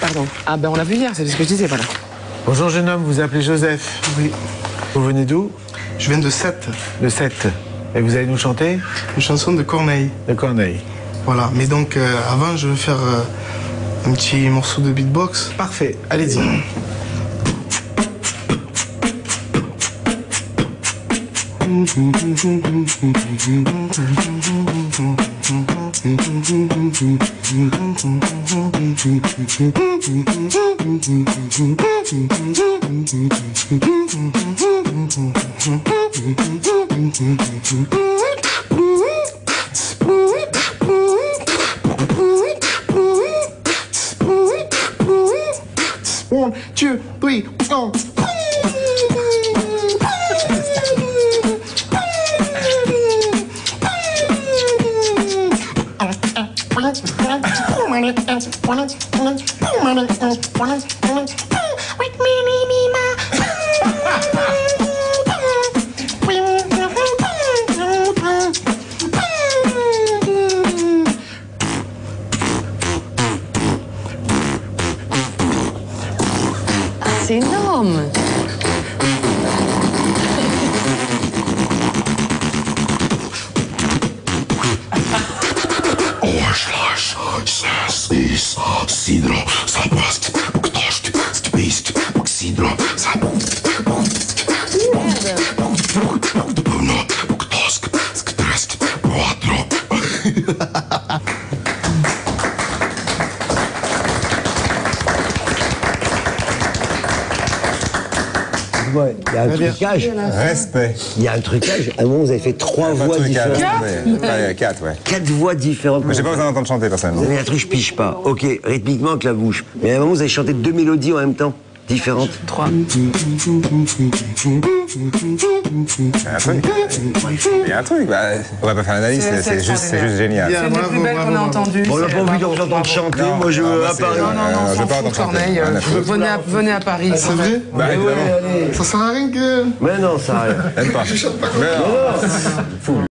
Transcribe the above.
Pardon. Ah ben on l'a vu hier, c'est ce que je disais, voilà. Bonjour jeune homme, vous appelez Joseph. Oui. Vous venez d'où? Je viens de Sète. De Sète. Et vous allez nous chanter? Une chanson de Corneille. De Corneille. Voilà. Mais donc, avant, je vais faire un petit morceau de beatbox. Parfait, allez-y. One, two, three, go. C'est énorme. Sidro, Sabast, Buktost, Spist, Sidro, Sabast, Buktono, Buktosk, Sktrest, Quattro. Ouais, il y a un trucage. Respect. Il y a un trucage. À un moment, vous avez fait 3 voix différentes. 4, ouais. 4 voix différentes. Mais j'ai pas besoin d'entendre chanter, Vous personnellement. avez un truc, je pige pas. Ok, rythmiquement avec la bouche. Mais à un moment, vous avez chanté 2 mélodies en même temps, différentes. 3. Il y a un truc. Bah, on va pas faire l'analyse, c'est juste génial. Bien, C'est une des plus belles qu'on a entendues. Bon, on n'a pas envie d'entendre chanter. Moi, je veux à Paris. Non, non, non, je on veux s'en pas fout, entendre chanter. Corneille. Rien à foutre. Venez à Paris. C'est vrai? Bah, évidemment. Ça sert à rien que... Mais non, ça arrive. Même pas. Mais non. Fou.